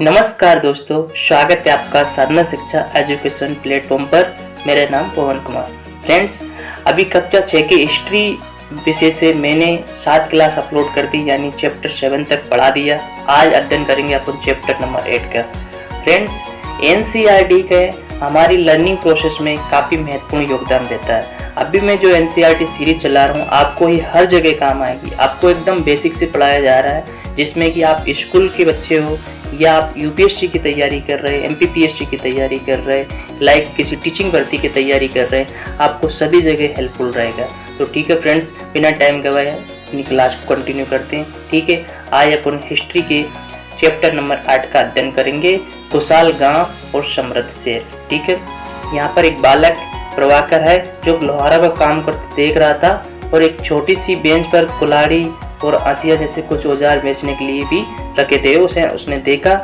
नमस्कार दोस्तों, स्वागत है आपका साधना शिक्षा एजुकेशन प्लेटफॉर्म पर। मेरा नाम पवन कुमार। फ्रेंड्स, अभी कक्षा 6 की हिस्ट्री विषय से मैंने 7 क्लास अपलोड कर दी, यानी चैप्टर 7 तक पढ़ा दिया। आज अध्ययन करेंगे अपन चैप्टर नंबर 8 का। फ्रेंड्स, एनसीईआरटी के हमारी लर्निंग प्रोसेस में काफ़ी महत्वपूर्ण योगदान देता है। अभी मैं जो एनसीईआरटी सीरीज चला रहा हूँ आपको ही हर जगह काम आएगी। आपको एकदम बेसिक से पढ़ाया जा रहा है, जिसमें कि आप स्कूल के बच्चे हो या आप यूपीएससी की तैयारी कर रहे हैं, एमपीपीएससी की तैयारी कर रहे हैं, लाइक किसी टीचिंग भर्ती की तैयारी कर रहे हैं, आपको सभी जगह हेल्पफुल रहेगा। तो ठीक है फ्रेंड्स, बिना टाइम गवाए अपनी क्लास को कंटिन्यू करते हैं। ठीक है, आज अपन हिस्ट्री के चैप्टर नंबर 8 का अध्ययन करेंगे, खुशहाल गांव और समृद्ध शहर। ठीक है, यहाँ पर एक बालक प्रभाकर है जो लोहारा का काम करते देख रहा था और एक छोटी सी बेंच पर कुल्हाड़ी और आसिया जैसे कुछ औजार बेचने के लिए भी रखे थे। उसने देखा।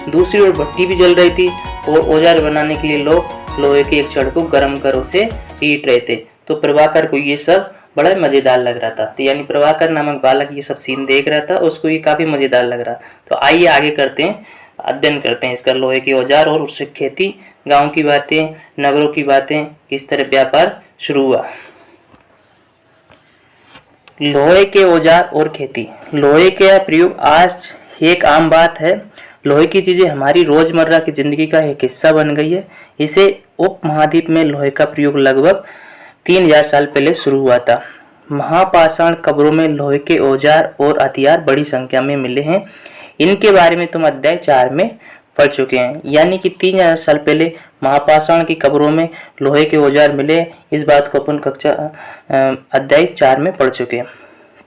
दूसरी ओर भट्टी भी जल रही थी और औजार बनाने के लिए लोग लोहे की एक छड़ को गर्म कर उसे पीट रहे थे। तो प्रभाकर को ये सब बड़ा मजेदार लग रहा था। तो यानी प्रभाकर नामक बालक ये सब सीन देख रहा था, उसको ये काफी मजेदार लग रहा। तो आइए आगे करते हैं, अध्ययन करते हैं इसका, लोहे के औजार और उससे खेती, गांव की बातें, नगरों की बातें, किस तरह व्यापार शुरू हुआ। लोहे के औजार और खेती। लोहे का प्रयोग आज एक आम बात है। लोहे की चीजें हमारी रोजमर्रा की जिंदगी का एक हिस्सा बन गई है। इसे उपमहाद्वीप में लोहे का प्रयोग लगभग 3000 साल पहले शुरू हुआ था। महापाषाण कब्रों में लोहे के औजार और हथियार बड़ी संख्या में मिले हैं। इनके बारे में तुम अध्याय 4 में पढ़ चुके हैं। यानी कि 3000 साल पहले महापाषाण की कब्रों में लोहे के औजार मिले, इस बात को अपन कक्षा अध्याय 4 में पढ़ चुके हैं।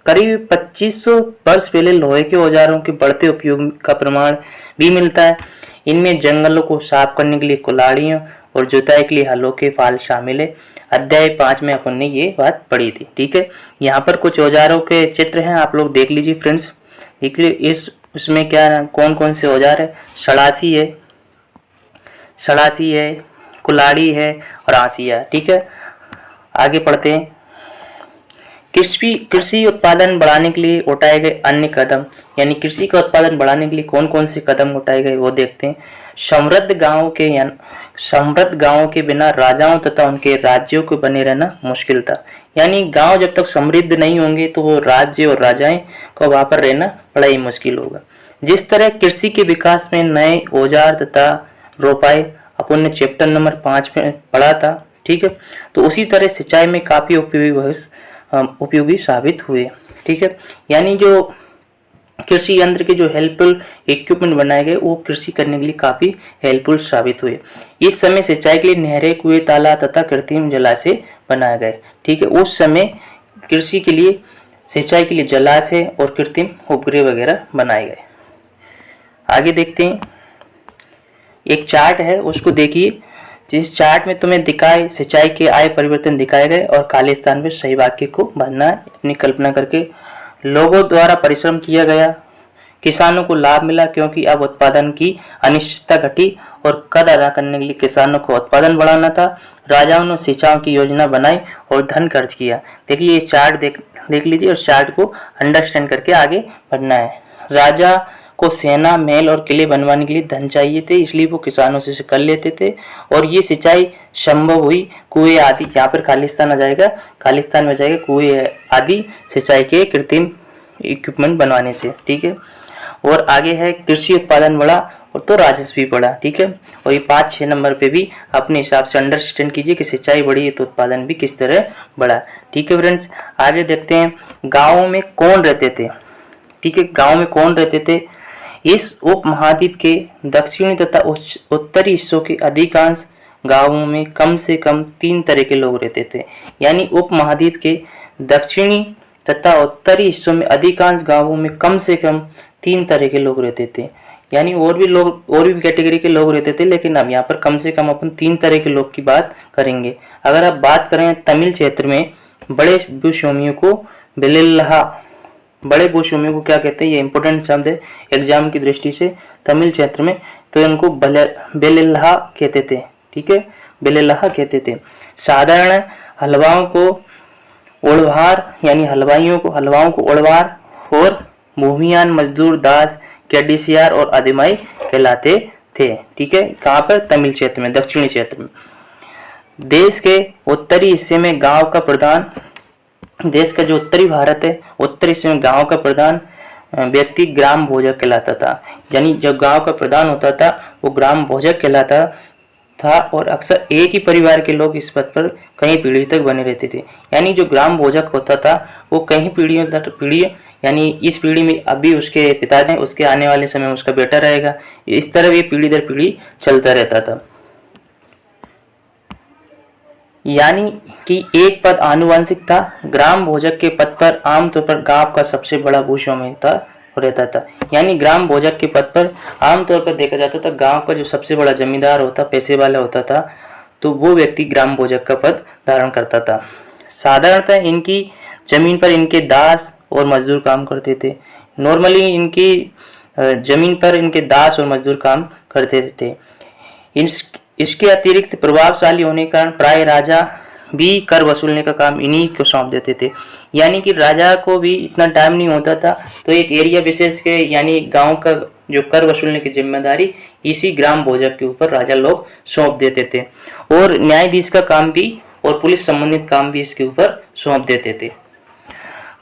करीब 2500 वर्ष पहले लोहे के औजारों के बढ़ते उपयोग का प्रमाण भी मिलता है। इनमें जंगलों को साफ करने के लिए कुल्हाड़ियों और जुताई के लिए हलों के फाल शामिल है। अध्याय 5 में अपन ने ये बात पढ़ी थी। ठीक है, यहाँ पर कुछ औजारों के चित्र हैं, आप लोग देख लीजिए फ्रेंड्स। देख लीजिए उसमें क्या कौन कौन से औजार है। सड़ासी है, कुल्हाड़ी है और आसिया। ठीक है, आगे पढ़ते हैं। कृषि उत्पादन बढ़ाने के लिए उठाए गए अन्य कदम, यानी कृषि का उत्पादन बढ़ाने के लिए कौन कौन से कदम उठाए गए वो देखते हैं। समृद्ध गांवों के बिना राजाओं तथा उनके राज्यों को बने रहना मुश्किल था। यानी गांव जब तक समृद्ध नहीं होंगे तो वो राज्य और राजाएं को वहां पर रहना बड़ा ही मुश्किल होगा। जिस तरह कृषि के विकास में नए औजार तथा रोपाई अपन ने चैप्टर नंबर 5 में पढ़ा था। ठीक है, तो उसी तरह सिंचाई में काफी उपयोगी साबित हुए। ठीक है, यानी जो कृषि यंत्र के जो हेल्पफुल इक्विपमेंट बनाए गए वो कृषि करने के लिए काफी हेल्पफुल साबित हुए। इस समय सिंचाई के लिए नहरें, कुएं, तालाब तथा कृत्रिम जलाशय बनाए गए। ठीक है, उस समय कृषि के लिए, सिंचाई के लिए जलाशय और कृत्रिम उपग्रह वगैरह बनाए गए। आगे देखते हैं, एक चार्ट है उसको देखिए। जिस चार्ट में तुम्हें दिखाए सिंचाई के आय परिवर्तन दिखाए गए और खाली स्थान में सही वाक्य को भरना है अपनी कल्पना करके। लोगों द्वारा परिश्रम किया गया, किसानों को लाभ मिला क्योंकि अब उत्पादन की अनिश्चितता घटी और कर अदा करने के लिए किसानों को उत्पादन बढ़ाना था। राजाओं ने सिंचाई की योजना बनाई और धन खर्च किया। देखिए ये चार्ट देख लीजिए और चार्ट को अंडरस्टैंड करके आगे बढ़ना है। राजा को सेना, महल और किले बनवाने के लिए धन चाहिए थे, इसलिए वो किसानों से कर लेते थे और ये सिंचाई संभव हुई कुएं आदि, यहाँ पर खालिस्तान आ जाएगा, खालिस्तान में जाएगा कुएं आदि सिंचाई के कृत्रिम इक्विपमेंट बनवाने से। ठीक है, और आगे है कृषि उत्पादन बढ़ा और तो राजस्व भी बढ़ा। ठीक है, और ये 5-6 नंबर पे भी अपने हिसाब से अंडरस्टैंड कीजिए कि सिंचाई बढ़ी है तो उत्पादन भी किस तरह बढ़ा। ठीक है फ्रेंड्स, आगे देखते हैं गाँव में कौन रहते थे। ठीक है, गाँव में कौन रहते थे। इस उपमहाद्वीप के दक्षिणी तथा उत्तरी हिस्सों के अधिकांश गांवों में कम से कम 3 तरह के लोग रहते थे। यानी उपमहाद्वीप के दक्षिणी तथा उत्तरी हिस्सों में अधिकांश गांवों में कम से कम 3 तरह के लोग रहते थे। यानी और भी कैटेगरी के लोग रहते थे, लेकिन अब यहाँ पर कम से कम अपन 3 तरह के लोग की बात करेंगे। अगर आप बात करें तमिल क्षेत्र में बड़े भूस्वामियों को बड़े भूस्वामियों को क्या कहते हैं, ये इंपॉर्टेंट शब्द है एग्जाम की दृष्टि से। तमिल क्षेत्र में तो इनको बेलिल्लाह कहते थे। ठीक है, बेलिल्लाह कहते थे। साधारण हलवाओं को उड़वार, यानी हलवाओं को उड़वार और भूमियान मजदूर दास केडीसीआर और अधिमाई कहलाते थे। ठीक है, कहाँ पर? तमिल क्षेत्र में, दक्षिणी क्षेत्र में। देश के उत्तरी हिस्से में गांव का प्रधान, देश का जो उत्तरी भारत है, उत्तरी हिस्से में गांव का प्रधान व्यक्ति ग्राम भोजक कहलाता था। यानी जब गांव का प्रधान होता था वो ग्राम भोजक कहलाता था, और अक्सर एक ही परिवार के लोग इस पद पर कई पीढ़ी तक बने रहते थे। यानी जो ग्राम भोजक होता था वो कई पीढ़ियों तक, पीढ़ी यानी इस पीढ़ी में अभी उसके पिताजी, उसके आने वाले समय में उसका बेटा रहेगा, इस तरह ये पीढ़ी दर पीढ़ी चलता रहता था। यानी कि एक पद आनुवंशिक था। ग्राम भोजक के पद पर आमतौर पर गांव का सबसे बड़ा भूस्वामित्व रहता था। यानी ग्राम भोजक के पद पर आमतौर पर देखा जाता था गांव का जो सबसे बड़ा जमींदार होता, पैसे वाला होता था, तो वो व्यक्ति ग्राम भोजक का पद धारण करता था। साधारणतः इनकी जमीन पर इनके दास और मजदूर काम करते थे। नॉर्मली इनकी जमीन पर इनके दास और मजदूर काम करते थे। इसके अतिरिक्त प्रभावशाली होने के कारण प्राय राजा भी कर वसूलने का काम इन्हीं को सौंप देते थे। यानी कि राजा को भी इतना टाइम नहीं होता था, तो एक एरिया विशेष के यानी गांव का जो कर वसूलने की जिम्मेदारी इसी ग्राम भोजक के ऊपर राजा लोग सौंप देते थे, और न्यायाधीश का काम भी और पुलिस संबंधित काम भी इसके ऊपर सौंप देते थे।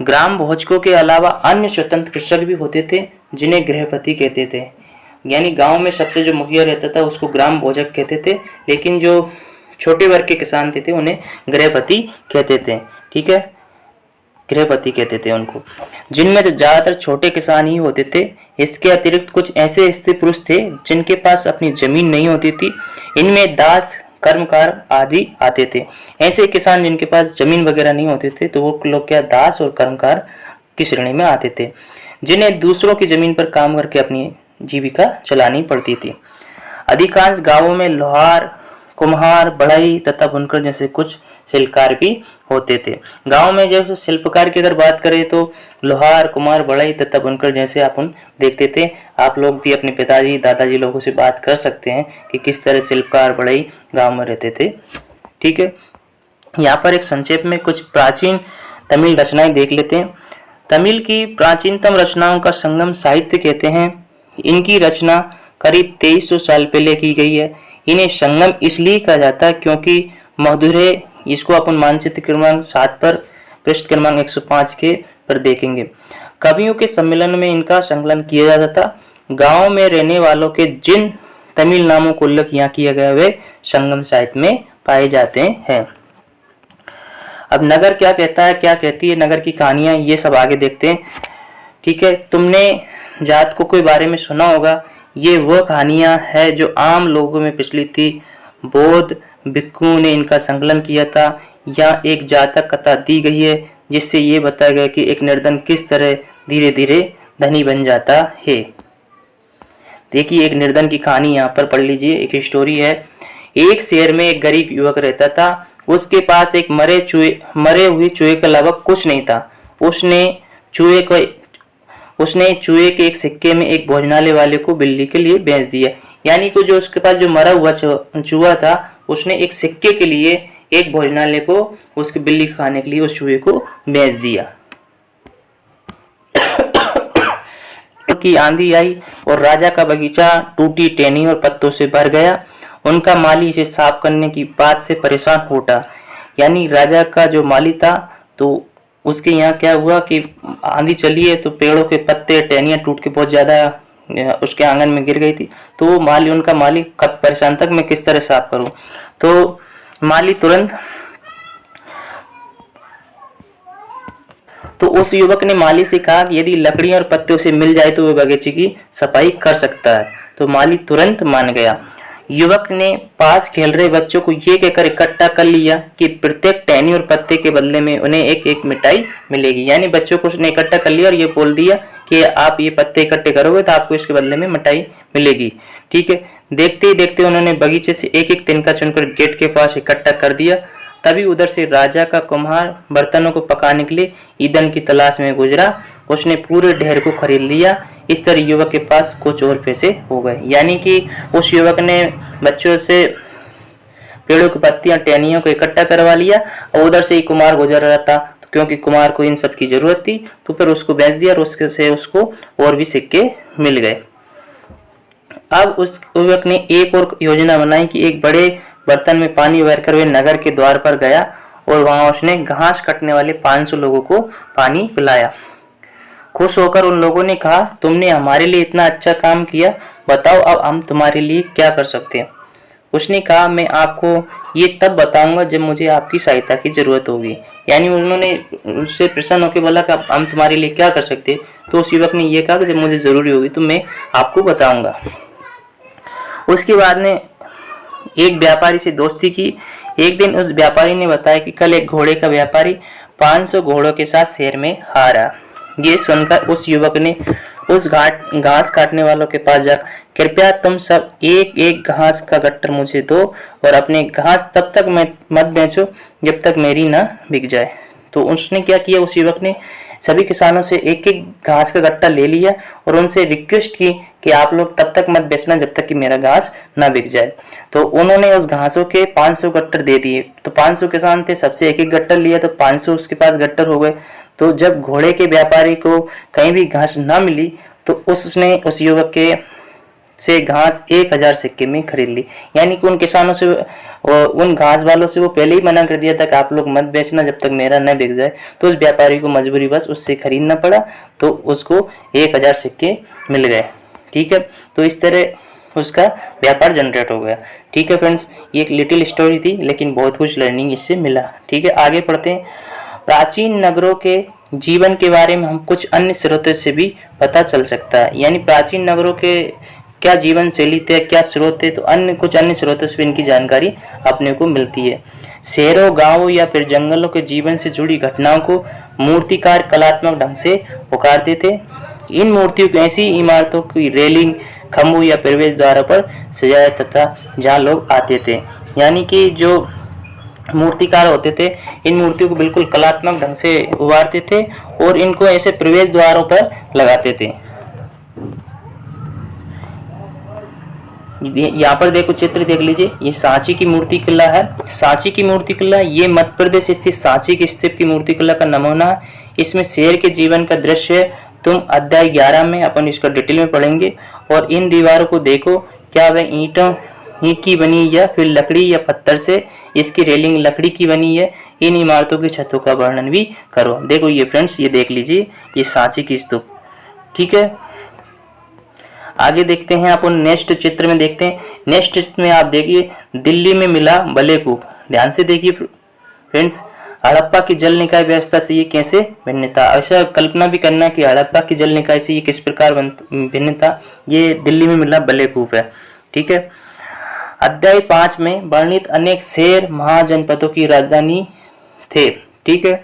ग्राम भोजकों के अलावा अन्य स्वतंत्र कृषक भी होते थे जिन्हें गृहपति कहते थे। यानी गांव में सबसे जो मुखिया रहता था उसको ग्राम भोजक कहते थे, लेकिन जो छोटे वर्ग के किसान थे उन्हें गृहपति कहते थे। ठीक है, गृहपति कहते थे उनको, जिनमें तो ज्यादातर छोटे किसान ही होते थे। इसके अतिरिक्त कुछ ऐसे स्त्री पुरुष थे जिनके पास अपनी जमीन नहीं होती थी। इनमें दास, कर्मकार आदि आते थे। ऐसे किसान जिनके पास जमीन वगैरह नहीं होते थे तो वो लोग क्या दास और कर्मकार की श्रेणी में आते थे, जिन्हें दूसरों की जमीन पर काम करके अपनी जीविका चलानी पड़ती थी। अधिकांश गांवों में लोहार, कुम्हार, बढ़ई तथा बुनकर जैसे कुछ शिल्पकार भी होते थे। गांव में जब शिल्पकार की अगर बात करें तो लोहार, कुम्हार, बढ़ई तथा बुनकर जैसे अपन देखते थे। आप लोग भी अपने पिताजी, दादाजी लोगों से बात कर सकते हैं कि किस तरह शिल्पकार, बढ़ई गांव में रहते थे। ठीक है, यहाँ पर एक संक्षेप में कुछ प्राचीन तमिल रचनाएं देख लेते हैं। तमिल की प्राचीनतम रचनाओं का संगम साहित्य कहते हैं। इनकी रचना करीब 2300 साल पहले की गई है। इन्हें संगम इसलिए कहा जाता है क्योंकि मधुरै, इसको अपन मानचित्र क्रमांक 7 पर पृष्ठ क्रमांक 105 के पर देखेंगे। कवियों के सम्मेलन में इनका संकलन किया जाता था। गांव में रहने वालों के जिन तमिल नामों को उल्लेख यहाँ किया गया वे संगम साहित्य में पाए जाते हैं। अब नगर क्या कहता है, क्या कहती है नगर की कहानियां, ये सब आगे देखते हैं। ठीक है, तुमने जातकों के बारे में सुना होगा। ये वह कहानियां है जो आम लोगों में प्रचलित थी। बौद्ध भिक्षुओं ने इनका संकलन किया था। या एक जातक कथा दी गई है जिससे ये बताया गया कि एक निर्धन किस तरह धीरे धीरे धनी बन जाता है। देखिए, एक निर्धन की कहानी यहाँ पर पढ़ लीजिए। एक स्टोरी है। एक शहर में एक गरीब युवक रहता था। उसके पास एक मरे हुए चूहे के अलावा कुछ नहीं था। उसने चूहे के एक सिक्के में एक भोजनालय वाले को बिल्ली के लिए बेच दिया। यानी कि जो उसके पास जो मरा हुआ चूहा था उसने एक सिक्के के लिए एक भोजनालय को उसकी बिल्ली खाने के लिए उस चूहे को बेच दिया। की आंधी आई और राजा का बगीचा टूटी टहनी और पत्तों से भर गया। उनका माली इसे साफ करने की बात से परेशान हो उठा। यानी राजा का जो माली था तो उसके यहाँ क्या हुआ कि आंधी चली है तो पेड़ों के पत्ते, टहनियां टूट के बहुत ज्यादा उसके आंगन में गिर गई थी। तो उनका माली कब परेशान तक मैं किस तरह साफ करूं। तो माली तुरंत, तो उस युवक ने माली से कहा कि यदि लकड़ियां और पत्ते उसे मिल जाए तो वह बगीचे की सफाई कर सकता है। तो माली तुरंत मान गया। युवक ने पास खेल रहे बच्चों को ये कहकर इकट्ठा कर लिया कि प्रत्येक टहनी और पत्ते के बदले में उन्हें एक एक मिठाई मिलेगी। यानी बच्चों को उसने इकट्ठा कर लिया और ये बोल दिया कि आप ये पत्ते इकट्ठे करोगे तो आपको इसके बदले में मिठाई मिलेगी। ठीक है, देखते ही देखते उन्होंने बगीचे से एक एक तिनका चुनकर गेट के पास इकट्ठा कर दिया। तभी उधर से राजा का कुम्हार बर्तनों को पकाने के लिए ईंधन की तलाश में गुजरा। उसने पूरे ढेर को खरीद लिया। इस तरह युवक के पास कुछ और पैसे हो गए। यानी कि उस युवक ने बच्चों से पेड़ों की पत्तियां, टहनियों को इकट्ठा करवा लिया और उधर से ही कुम्हार गुजर रहा था तो क्योंकि कुमार को इन सब की जरूरत थी, तो फिर उसको बेच दिया और उसके से उसको और भी सिक्के मिल गए। अब उस युवक ने एक और योजना बनाई कि एक बड़े बर्तन में पानी भरकर वे नगर के द्वार पर गया और वहां उसने घास काटने वाले 500 लोगों को पानी पिलाया। खुश होकर उन लोगों ने कहा, तुमने हमारे लिए इतना अच्छा काम किया, बताओ अब हम तुम्हारे लिए क्या कर सकते हैं। उसने कहा, मैं आपको ये तब बताऊंगा जब मुझे आपकी सहायता की जरूरत होगी। यानी उन्होंने उससे प्रसन्न होकर बोला कि हम तुम्हारे लिए क्या कर सकते हैं। तो उस युवक ने यह कहा कि जब मुझे जरूरी होगी तो मैं आपको बताऊंगा। उसके बाद ने एक व्यापारी से दोस्ती की। एक दिन उस व्यापारी ने बताया कि कल एक घोड़े का व्यापारी 500 घोड़ों के साथ शहर में आ रहा। ये सुनकर उस युवक ने उस घास काटने वालों के पास जाकर, कृपया तुम सब एक एक घास का गट्टर मुझे दो और अपने घास तब तक मत बेचो जब तक मेरी ना बिक जाए। तो उसने क्या किया, उस युवक ने सभी किसानों से एक एक घास का गट्टा ले लिया और उनसे रिक्वेस्ट की कि आप लोग तब तक मत बेचना जब तक कि मेरा घास ना बिक जाए। तो उन्होंने उस घासों के 500 गट्टर दे दिए। तो 500 किसान थे, सबसे एक एक गट्टर लिया तो 500 उसके पास गट्टर हो गए। तो जब घोड़े के व्यापारी को कहीं भी घास ना मिली तो उसने उस युवक के से घास 1000 सिक्के में खरीद ली। यानी कि उन किसानों से, उन घास वालों से वो पहले ही मना कर दिया था कि आप लोग मत बेचना जब तक मेरा न बिक जाए। तो उस व्यापारी को मजबूरी बस उससे खरीदना पड़ा, तो उसको 1000 सिक्के मिल गए। ठीक है, तो इस तरह उसका व्यापार जनरेट हो गया। ठीक है फ्रेंड्स, ये एक लिटिल स्टोरी थी लेकिन बहुत कुछ लर्निंग इससे मिला। ठीक है, आगे पढ़ते हैं। प्राचीन नगरों के जीवन के बारे में हम कुछ अन्य स्रोतों से भी पता चल सकता है। यानी प्राचीन नगरों के क्या जीवन शैली थे, क्या स्रोत थे, तो कुछ अन्य स्रोतों से भी इनकी जानकारी अपने को मिलती है। शहरों, गांवों या फिर जंगलों के जीवन से जुड़ी घटनाओं को मूर्तिकार कलात्मक ढंग से उकारते थे। इन मूर्तियों को ऐसी इमारतों की रेलिंग, खंभों या प्रवेश द्वारों पर सजाया तथा जहाँ लोग आते थे। यानी कि जो मूर्तिकार होते थे, इन मूर्तियों को बिल्कुल कलात्मक ढंग से उभारते थे और इनको ऐसे प्रवेश द्वारों पर लगाते थे। यहाँ पर देखो, चित्र देख लीजिए, ये सांची की मूर्ति किला है। सांची की मूर्ति किला ये मध्य प्रदेश स्थित सांची की स्तूप की मूर्ति किला का नमूना है। इसमें शेर के जीवन का दृश्य है। तुम अध्याय 11 में अपन इसका डिटेल में पढ़ेंगे। और इन दीवारों को देखो, क्या वह ईंट की बनी या फिर लकड़ी या पत्थर से। इसकी रेलिंग लकड़ी की बनी है। इन इमारतों की छतों का वर्णन भी करो। देखो ये फ्रेंड्स, ये देख लीजिए, ये सांची की स्तूप। ठीक है, आगे देखते हैं अपन नेक्स्ट चित्र में देखते हैं। नेक्स्ट चित्र में आप देखिए, दिल्ली में मिला बलेकूप। ध्यान से देखिए फ्रेंड्स, हड़प्पा की जल निकाय व्यवस्था से ये कैसे भिन्न था। ऐसा कल्पना भी करना कि हड़प्पा की जल निकाय से ये किस प्रकार भिन्न था। ये दिल्ली में मिला बलेकूप है। ठीक है, अध्याय 5 में वर्णित अनेक शहर महाजनपदों की राजधानी थे। ठीक है,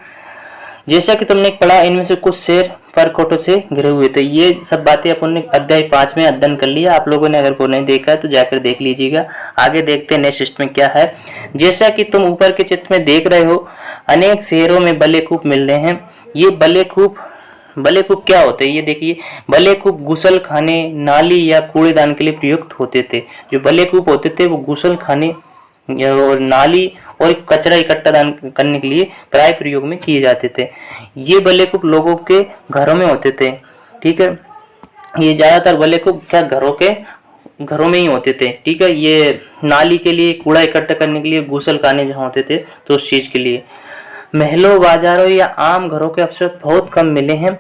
जैसा कि तुमने पढ़ा, इनमें से कुछ शहर परकोटों से घिरे हुए थे। ये सब बातें अपन ने अध्याय 5 में अध्ययन कर लिया। आप लोगों ने अगर वो नहीं देखा है तो जाकर देख लीजिएगा। आगे देखते हैं नेक्स्ट में क्या है। जैसा कि तुम ऊपर के चित्र में देख रहे हो, अनेक शहरों में बलेकूप मिल रहे हैं। ये बलेकूप क्या होते हैं, ये देखिए। बलेकूप गुसल खाने, नाली या कूड़ेदान के लिए प्रयुक्त होते थे। जो बलेकूप होते थे वो गुसल खाने और नाली और कचरा इकट्ठा दान करने के लिए प्राय प्रयोग में किए जाते थे। ये बलेकूप लोगों के घरों में होते थे। ठीक है, ये ज्यादातर बलेकूप क्या घरों में ही होते थे। ठीक है, ये नाली के लिए, कूड़ा इकट्ठा करने के लिए, गुसल खाने जहाँ होते थे तो उस चीज के लिए। महलों, बाजारों या आम घरों के अवशेष बहुत कम मिले हैं।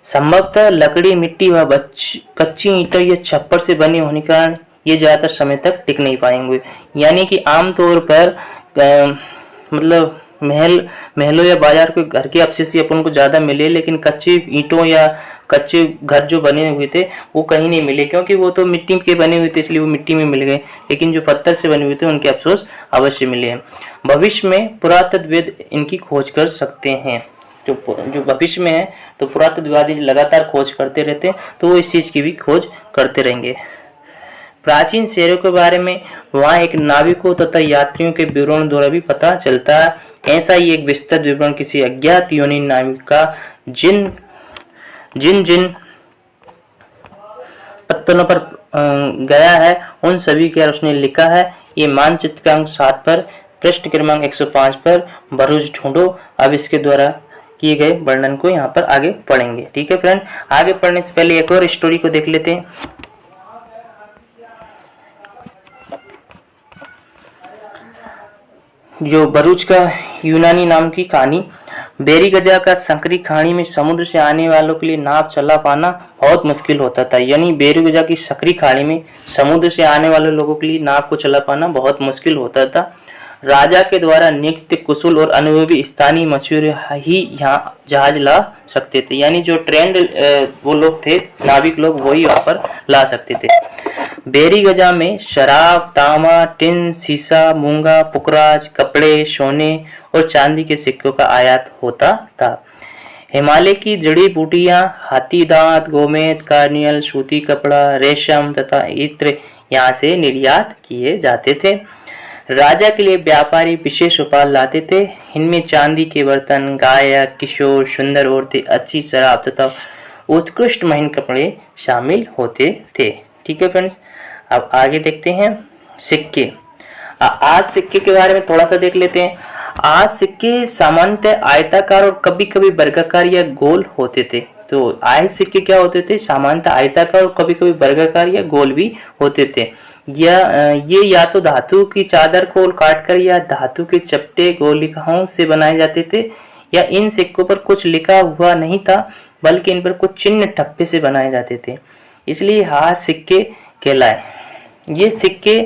संभवतः लकड़ी, मिट्टी व कच्ची ईंटों या छप्पर से बने होने के कारण ये ज्यादातर समय तक टिक नहीं पाएंगे। यानी कि आमतौर पर मतलब महलों या बाजार के घर के अवशेष अपन को ज्यादा मिले, लेकिन कच्ची ईंटों या कच्चे घर जो बने हुए थे वो कहीं नहीं मिले, क्योंकि वो तो मिट्टी के बने हुए थे इसलिए वो मिट्टी में मिल गए। लेकिन जो पत्थर से बने हुए थे उनके अवशेष अवश्य मिले हैं। भविष्य में पुरातत्वविद इनकी खोज कर सकते हैं। जो भविष्य में है तो पुरातत्ववादी लगातार खोज करते रहते हैं, तो वो इस चीज की भी खोज करते रहेंगे। प्राचीन शहरों के बारे में वहाँ एक नाविकों तथा यात्रियों के विवरण द्वारा भी पता चलता है। ऐसा ही एक विस्तृत विवरण किसी अज्ञात यूनानी नाविक का जिन पत्तनों पर गया है उन सभी के उसने लिखा है। ये मानचित्र क्रमांक 7 पर, पृष्ठ क्रमांक 105 पर भरूच ढूंढो। अब इसके द्वारा किए गए वर्णन को यहाँ पर आगे पढ़ेंगे। ठीक है फ्रेंड, आगे पढ़ने से पहले एक और स्टोरी को देख लेते हैं। जो भरूच का यूनानी नाम की कहानी। बेरीगजा का संकरी खाड़ी में समुद्र से आने वालों के लिए नाव चला पाना बहुत मुश्किल होता था। यानी बेरीगजा की सकरी खाड़ी में समुद्र से आने वाले लोगों के लिए नाव को चला पाना बहुत मुश्किल होता था। राजा के द्वारा नियुक्त कुशल और अनुभवी स्थानीय मछुआरे ही यहाँ जहाज ला सकते थे। यानी जो ट्रेंड वो लोग थे, नाविक लोग, वही वहां पर ला सकते थे। बेरीगजा में शराब, तांबा, टिन, शीशा, मूंगा, पुखराज, कपड़े, सोने और चांदी के सिक्कों का आयात होता था। हिमालय की जड़ी बूटियां, हाथी दांत, गोमेद, कार्नियल, सूती कपड़ा, रेशम तथा इत्र यहाँ से निर्यात किए जाते थे। राजा के लिए व्यापारी विशेष उपहार लाते थे। इनमें चांदी के बर्तन, गायक, किशोर, सुंदर औरतें, अच्छी शराब तथा उत्कृष्ट महीन कपड़े शामिल होते थे। ठीक है फ्रेंड्स, अब आगे देखते हैं सिक्के। आज सिक्के के बारे में थोड़ा सा देख लेते हैं। आज सिक्के सामान्यतः आयताकार और कभी कभी वर्गाकार या गोल होते थे। तो आज सिक्के क्या होते थे? सामान्यतः आयताकार और कभी कभी वर्गाकार या गोल भी होते थे। ये या तो धातु की चादर को काटकर या धातु के चपटे गोलिकाओं से बनाए जाते थे, या इन सिक्कों पर कुछ लिखा हुआ नहीं था बल्कि इन पर कुछ चिन्ह ठप्पे से बनाए जाते थे, इसलिए हाथ सिक्के कहलाए। ये सिक्के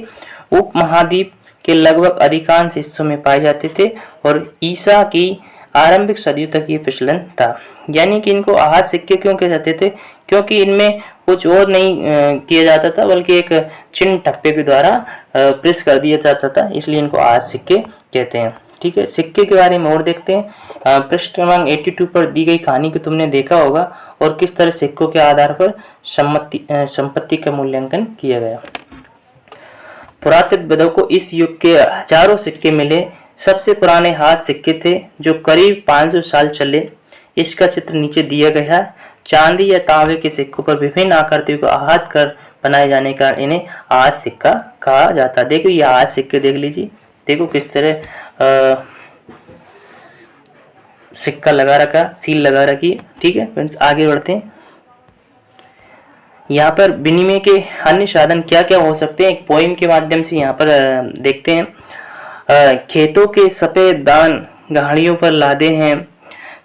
उपमहाद्वीप के लगभग अधिकांश हिस्सों में पाए जाते थे और ईसा की आरंभिक सदियों तक ये प्रचलन था। यानी कि इनको हाथ सिक्के क्यों कहे जाते थे? क्योंकि इनमें कुछ और नहीं किया जाता था बल्कि एक चिन्ह ठप्पे के द्वारा प्रेस कर दिया जाता था, इसलिए इनको हाथ सिक्के कहते हैं। ठीक है, सिक्के के बारे में और देखते हैं। पृष्ठ क्रमांक 82 पर दी गई कहानी को तुमने देखा होगा और किस तरह सिक्कों के आधार पर संपत्ति का मूल्यांकन किया गया। पुरातत्वविदों को इस युग के हजारों सिक्के मिले। सबसे पुराने हाथ सिक्के थे जो करीब 500 साल चले। इसका चित्र नीचे दिया गया है। चांदी या तांबे के सिक्कों पर विभिन्न आकृतियों को आहत कर बनाए जाने का इन्हें हाथ सिक्का कहा जाता है। देखो ये हाथ सिक्के देख लीजिए, देखो किस तरह सिक्का लगा रखा, सील लगा रखी है। ठीक है फ्रेंड्स, आगे बढ़ते हैं। यहाँ पर विनिमय के अन्य साधन क्या क्या हो सकते हैं, एक पोइम के माध्यम से यहाँ पर देखते हैं। खेतों के सफेद दान गाड़ियों पर लादे हैं,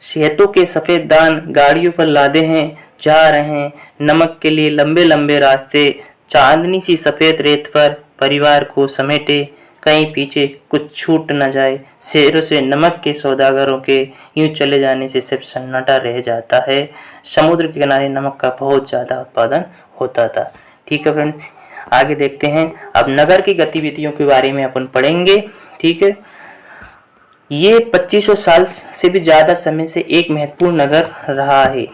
खेतों के सफेद दान गाड़ियों पर लादे हैं, जा रहे हैं नमक के लिए लंबे लंबे रास्ते, चांदनी सी सफेद रेत पर परिवार को समेटे, कहीं पीछे कुछ छूट न जाए, शहरों से नमक के सौदागरों के यूं चले जाने से सिर्फ सन्नाटा रह जाता है। समुद्र के किनारे नमक का बहुत ज़्यादा उत्पादन होता था। ठीक है फ्रेंड्स, आगे देखते हैं। अब नगर की गतिविधियों के बारे में अपन पढ़ेंगे। ठीक है, ये 2500 साल से भी ज़्यादा समय से एक महत्वपूर्ण नगर रहा है,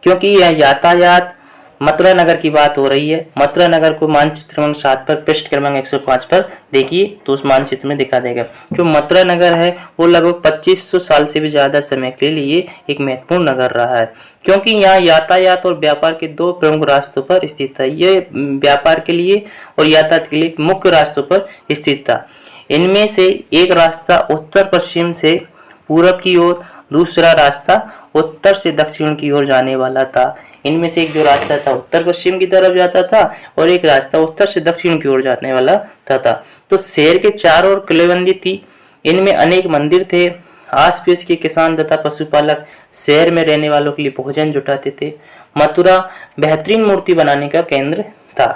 क्योंकि यह यातायात, मथुरा नगर की बात हो रही है। मथुरा नगर को मानचित्र क्रमांक 7 पर पृष्ठ क्रमांक 105 पर देखिए तो उस मानचित्र में दिखा देगा। जो मथुरा नगर है वो लगभग 2500 साल से भी ज्यादा समय के लिए एक महत्वपूर्ण नगर रहा है, क्योंकि यहाँ यातायात और व्यापार के दो प्रमुख रास्तों पर स्थित है। ये व्यापार के लिए और यातायात के लिए मुख्य रास्तों पर स्थित था। इनमें से एक रास्ता उत्तर पश्चिम से पूरब की ओर, दूसरा रास्ता उत्तर से दक्षिण की ओर जाने वाला था। इनमें से एक जो रास्ता था उत्तर पश्चिम की तरफ जाता था और एक रास्ता उत्तर से दक्षिण की ओर जाने वाला था। तो शहर के चारों ओर किलेबंदी थी। इनमें अनेक मंदिर थे। आसपास के किसान तथा पशुपालक शहर में रहने वालों के लिए भोजन जुटाते थे। मथुरा बेहतरीन मूर्ति बनाने का केंद्र था।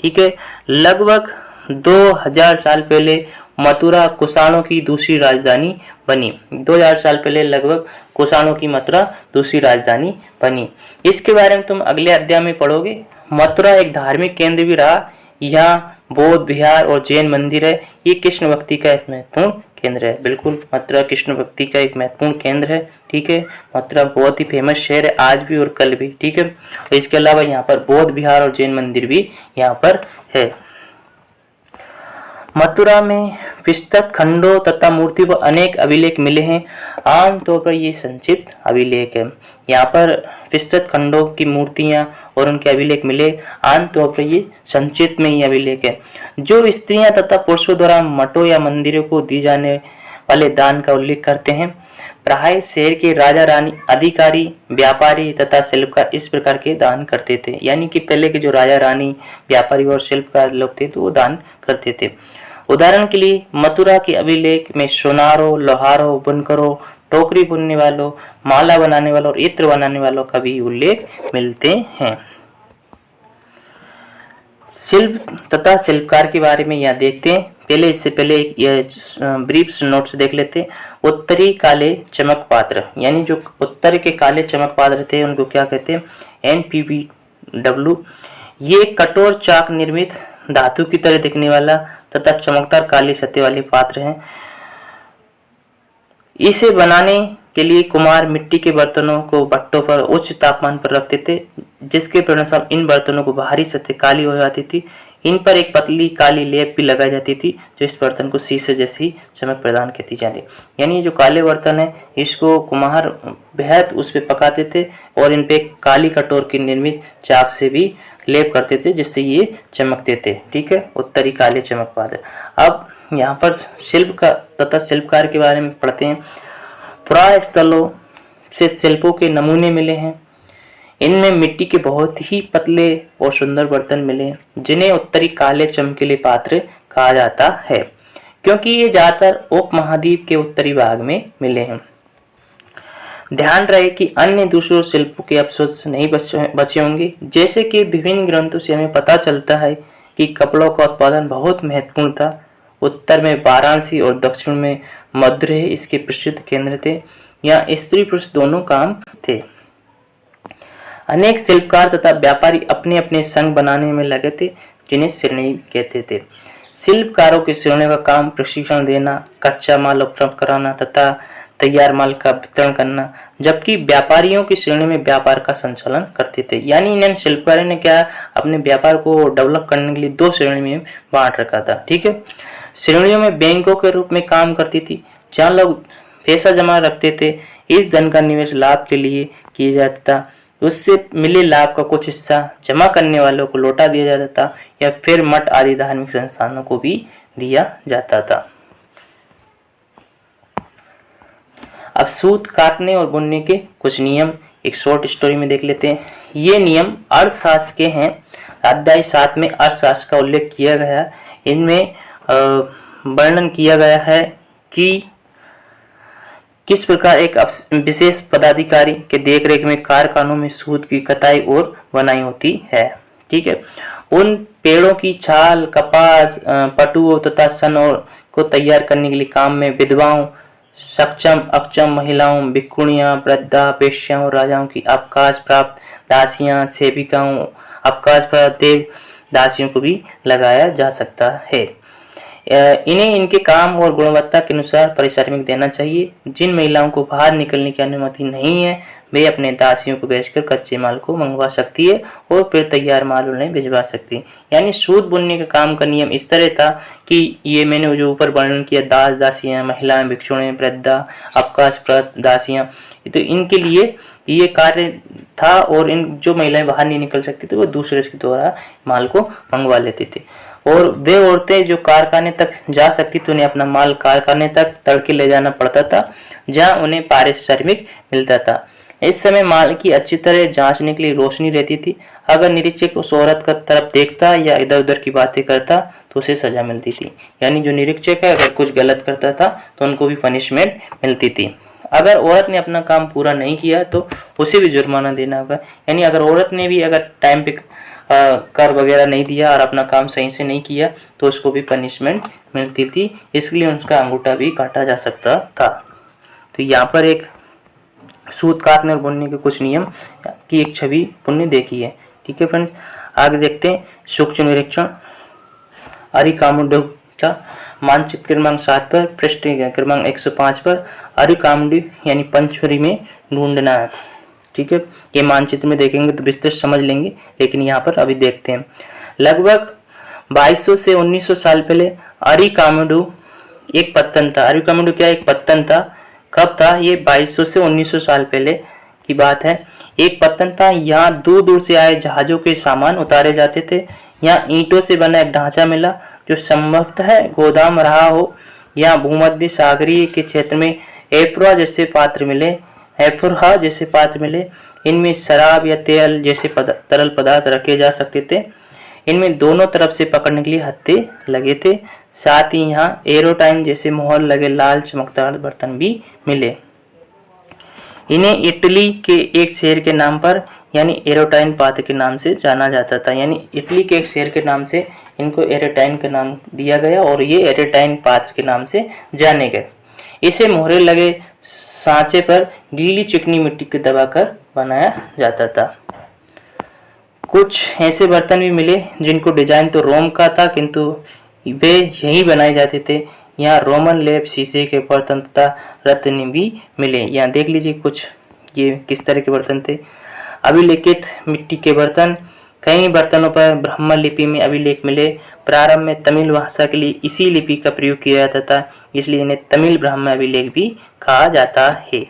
ठीक है, लगभग 2000 साल पहले मथुरा कुषाणों की दूसरी राजधानी बनी। 2000 साल पहले लगभग कुषाणों की मथुरा दूसरी राजधानी बनी। इसके बारे में तुम अगले अध्याय में पढ़ोगे। मथुरा एक धार्मिक केंद्र भी रहा। यहाँ बौद्ध विहार और जैन मंदिर है। ये कृष्ण भक्ति का एक महत्वपूर्ण केंद्र है। बिल्कुल, मथुरा कृष्ण भक्ति का एक महत्वपूर्ण केंद्र है। ठीक है, मथुरा बहुत ही फेमस शहर है आज भी और कल भी। ठीक है, इसके अलावा यहाँ पर बौद्ध विहार और जैन मंदिर भी यहाँ पर है। मथुरा में विस्तृत खंडों तथा मूर्ति पर अनेक अभिलेख मिले हैं। आमतौर पर ये संक्षिप्त अभिलेख है। यहाँ पर विस्तृत खंडों की मूर्तियां और उनके अभिलेख मिले। आमतौर पर ये संक्षिप्त में ही अभिलेख है। जो स्त्रियां तथा पुरुषों द्वारा मठों या मंदिरों को दी जाने वाले दान का उल्लेख करते हैं। प्राय शहर के राजा रानी, अधिकारी, व्यापारी तथा शिल्पकार इस प्रकार के दान करते थे। यानी कि पहले के जो राजा रानी, व्यापारी और शिल्पकार लोग थे तो वो दान करते थे। उदाहरण के लिए मथुरा के अभिलेख में सोनारों, लोहारों, बुनकरों, टोकरी बुनने वालों, माला बनाने वालों और इत्र बनाने वालों का भी उल्लेख मिलते हैं। शिल्प तथा शिल्पकार के बारे में यहाँ देखते हैं। पहले इससे पहले एक ब्रीफ नोट्स देख लेते हैं। उत्तरी काले चमक पात्र, यानी जो उत्तर के काले चमक पात्र थे उनको क्या कहते हैं? NPVW। ये कठोर चाक निर्मित धातु की तरह दिखने वाला तथा चमकदार काली सतह वाले पात्र हैं। इसे बनाने के लिए कुम्हार मिट्टी के बर्तनों को भट्टों पर उच्च तापमान पर रखते थे, जिसके परिणामस्वरूप इन बर्तनों को बाहरी सतह काली हो जाती थी। इन पर एक पतली काली लेप भी लगाई जाती थी जो इस बर्तन को शीशे जैसी चमक प्रदान करती जाती। यानी जो काले बर्तन है इसको कुम्हार बेहद उस पर पकाते थे और इन पे काली कटोर की निर्मित चाक से भी लेप करते थे जिससे ये चमकते थे। ठीक है, उत्तरी काले चमक पात्र। अब यहाँ पर शिल्प का तथा शिल्पकार के बारे में पढ़ते हैं। पुरातन स्थलों से शिल्पों के नमूने मिले हैं। इनमें मिट्टी के बहुत ही पतले और सुंदर बर्तन मिले जिन्हें उत्तरी काले चमकीले पात्र कहा जाता है, क्योंकि ये ज्यादातर उपमहाद्वीप के उत्तरी भाग में मिले हैं। ध्यान रहे कि अन्य दूसरों शिल्पों के अवशेष नहीं बचे होंगे। जैसे कि विभिन्न ग्रंथों से हमें पता चलता है कि कपड़ों का उत्पादन बहुत महत्वपूर्ण था। उत्तर में वाराणसी और दक्षिण में मदुरै इसके प्रसिद्ध केंद्र थे। यहाँ स्त्री पुरुष दोनों काम थे। अनेक शिल्पकार तथा व्यापारी अपने अपने संघ बनाने में लगे थे जिन्हें श्रेणी कहते थे। शिल्पकारों की श्रेणियों का काम प्रशिक्षण देना, कच्चा माल उपलब्ध कराना तथा तैयार माल का वितरण करना, जबकि व्यापारियों की श्रेणी में व्यापार का संचालन करते थे। यानी इन शिल्पकारों ने क्या अपने व्यापार को डेवलप करने के लिए दो श्रेणी में बांट रखा था। ठीक है, श्रेणियों में बैंकों के रूप में काम करती थी जहाँ लोग पैसा जमा रखते थे। इस धन का निवेश लाभ के लिए किया जाता था। उससे मिले लाभ का कुछ हिस्सा जमा करने वालों को लौटा दिया जाता था या फिर मठ आदि धार्मिक संस्थानों को भी दिया जाता था। अब सूत काटने और बुनने के कुछ नियम एक शॉर्ट स्टोरी में देख लेते हैं। ये नियम अर्थशास्त्र के हैं। अध्याय 7 में अर्थशास्त्र का उल्लेख किया गया है। इनमें वर्णन किया गया है कि किस प्रकार एक विशेष पदाधिकारी के देखरेख में कारखानों में सूत की कताई और बनाई होती है। ठीक है, उन पेड़ों की छाल, कपास, पटुओं तथा सन और को तैयार करने के लिए काम में विधवाओं, सक्षम अक्षम महिलाओं, भिक्षुणियां, वृद्धा, वेश्याओं, राजाओं की अवकाश प्राप्त दासियां, सेविकाओं, अवकाश प्राप्त देव दासियों को भी लगाया जा सकता है। इन्हें इनके काम और गुणवत्ता के अनुसार पारिश्रमिक देना चाहिए। जिन महिलाओं को बाहर निकलने की अनुमति नहीं है वे अपने दासियों को बेचकर कच्चे माल को मंगवा सकती है और फिर तैयार माल उन्हें भिजवा सकती है। यानी सूत बुनने के काम का नियम इस तरह था कि ये मैंने जो ऊपर वर्णन किया, दास दासियां, महिलाएं, भिक्षुणें, वृद्धा, अवकाश प्राप्त दासियां, तो इनके लिए ये कार्य था और इन जो महिलाएं बाहर नहीं निकल सकती थी वो दूसरे के द्वारा माल को मंगवा लेते थे। और वे औरतें जो कारखाने तक जा सकती थी उन्हें अपना माल कारखाने तक तड़के ले जाना पड़ता था जहां उन्हें पारिश्रमिक मिलता था। इस समय माल की अच्छी तरह जांचने के लिए रोशनी रहती थी। अगर निरीक्षक उस औरत का तरफ देखता या इधर उधर की बातें करता तो उसे सजा मिलती थी। यानी जो निरीक्षक है अगर कुछ गलत करता था तो उनको भी पनिशमेंट मिलती थी। अगर औरत ने अपना काम पूरा नहीं किया तो उसे भी जुर्माना देना होगा। यानी अगर औरत ने भी अगर टाइम पे कर वगैरह नहीं दिया और अपना काम सही से नहीं किया तो उसको भी पनिशमेंट मिलती थी। इसलिए उसका अंगूठा भी काटा जा सकता था। तो यहाँ पर एक सूत काटने और बुनने के कुछ नियम की एक छवि पुण्य देखी है। ठीक है फ्रेंड्स, आगे देखते हैं सूक्ष्म निरीक्षण। अरिकामुंडू का मानचित्र क्रमांक 7 पर, पृष्ठ क्रमांक 105 पर अरिकामुंडू यानी पंचवरी में ढूंढना है। ठीक है, ये मानचित्र में देखेंगे तो विस्तृत समझ लेंगे, लेकिन यहाँ पर अभी देखते हैं। लगभग 2200 से 1900 साल पहले अरिकामुंडू एक पत्तन था। अरिकामुंडू क्या एक पत्तन था? कब था ये? 2200 से 1900 साल पहले की बात है। एक पत्तन था। यहाँ दूर दूर से आए जहाजों के सामान उतारे जाते थे। यहाँ ईंटों से बना एक ढांचा मिला जो संभवतः गोदाम रहा हो। यहाँ भूमध्य सागरीय के क्षेत्र में एफुरहा जैसे पात्र मिले। इनमें शराब या तेल जैसे तरल पदार्थ रखे जा सकते थे। इनमें दोनों तरफ से पकड़ने के लिए हत्थे लगे थे। साथ ही यहाँ एरोटाइन जैसे मोहर लगे लाल चमकदार बर्तन भी मिले। इन्हें इटली के एक शहर के नाम पर यानी एरोटाइन पात्र के नाम से जाना जाता था। यानी इटली के एक शहर के नाम से इनको एरोटाइन का नाम दिया गया और ये एरोटाइन पात्र के नाम से जाने गए। इसे मोहरे लगे सांचे पर गीली चिकनी मिट्टी को दबाकर बनाया जाता था। कुछ ऐसे बर्तन भी मिले जिनको डिजाइन तो रोम का था किंतु वे यहीं बनाए जाते थे। यहाँ रोमन लेप शीशे के बर्तन तथा रत्न भी मिले। यहाँ देख लीजिए कुछ ये किस तरह के बर्तन थे। अभिलेखित मिट्टी के बर्तन। कई बर्तनों पर ब्राह्मण लिपि में अभिलेख मिले। प्रारंभ में तमिल भाषा के लिए इसी लिपि का प्रयोग किया जाता था, इसलिए इन्हें तमिल ब्राह्मण अभिलेख भी कहा जाता है।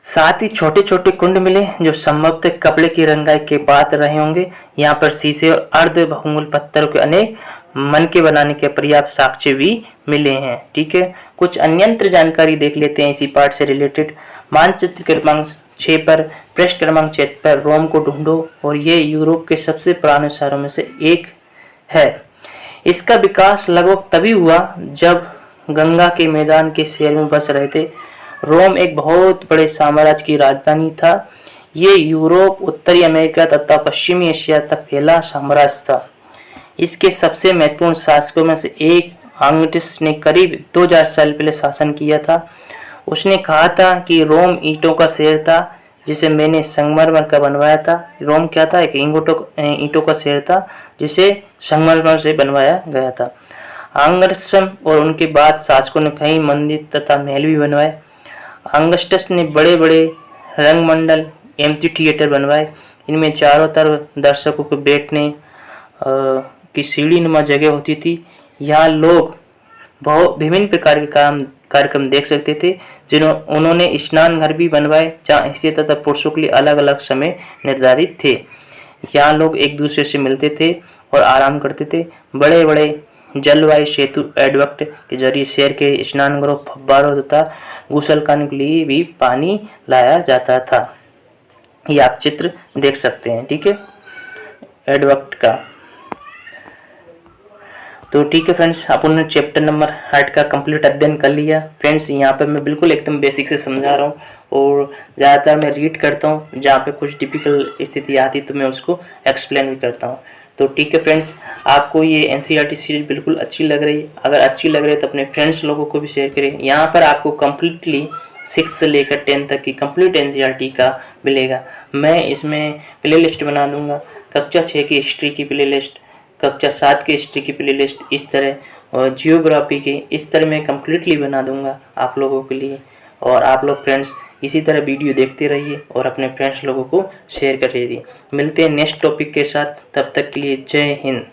साथ ही छोटे छोटे कुंड मिले जो संभवतः कपड़े की रंगाई के पात्र रहे होंगे। यहाँ पर शीशे और अर्ध बहुमूल्य पत्थरों के अनेक मन के बनाने के पर्याप्त साक्ष्य भी मिले हैं। ठीक है, कुछ अन्यंत्र जानकारी देख लेते हैं इसी पार्ट से रिलेटेड। मानचित्र क्रमांक 6 पर पृष्ठ क्रमांक 6 पर रोम को ढूंढो और ये यूरोप के सबसे पुराने शहरों में से एक है। इसका विकास लगभग तभी हुआ जब गंगा के मैदान के शहर में बस रहे थे। रोम एक बहुत बड़े साम्राज्य की राजधानी था। ये यूरोप, उत्तरी अमेरिका तथा पश्चिमी एशिया तक फैला साम्राज्य था। इसके सबसे महत्वपूर्ण शासकों में से एक आंगटिस ने करीब 2000 साल पहले शासन किया था। उसने कहा था कि रोम ईंटों का शहर था जिसे मैंने संगमरमर का बनवाया था। रोम क्या था? एक ईंटों का शहर था जिसे संगमरमर से बनवाया गया था। आंगस्टस और उनके बाद शासकों ने कई मंदिर तथा महल भी बनवाए। आंगस्टस ने बड़े बड़े रंगमंडल एम्फी थिएटर बनवाए। इनमें चारों तरफ दर्शकों को बैठने की सीढ़ी नुमा जगह होती थी। यहाँ लोग बहुत विभिन्न प्रकार के कार्यक्रम देख सकते थे। उन्होंने स्नान घर भी बनवाए जहाँ स्त्री तथा पुरुषों के लिए अलग अलग समय निर्धारित थे। यहाँ लोग एक दूसरे से मिलते थे और आराम करते थे। बड़े बड़े जलवायु सेतु एडवक्ट के जरिए शहर के स्नान घरों, फव्वारों तथा गुसलखाने के लिए भी पानी लाया जाता था। ये आप चित्र देख सकते हैं। ठीक है, एडवक्ट का। तो ठीक है फ्रेंड्स, अपन ने चैप्टर नंबर 8 का कंप्लीट अध्ययन कर लिया। फ्रेंड्स, यहाँ पर मैं बिल्कुल एकदम बेसिक से समझा रहा हूँ और ज़्यादातर मैं रीड करता हूँ। जहाँ पे कुछ टिपिकल स्थिति आती तो मैं उसको एक्सप्लेन भी करता हूँ। तो ठीक है फ्रेंड्स, आपको ये एनसीईआरटी सीरीज बिल्कुल अच्छी लग रही है? अगर अच्छी लग रही है तो अपने फ्रेंड्स लोगों को भी शेयर करें। यहाँ पर आपको कम्प्लीटली 6 से लेकर 10 तक की कंप्लीट एनसीईआरटी का मिलेगा। मैं इसमें प्ले लिस्ट बना दूंगा। कक्षा 6 की हिस्ट्री की प्ले लिस्ट, कक्षा 7 की हिस्ट्री की प्ले लिस्ट, इस तरह, और जियोग्राफी की इस तरह मैं कम्प्लीटली बना दूंगा आप लोगों के लिए। और आप लोग फ्रेंड्स इसी तरह वीडियो देखते रहिए और अपने फ्रेंड्स लोगों को शेयर कर दीजिए। मिलते हैं नेक्स्ट टॉपिक के साथ, तब तक के लिए जय हिंद।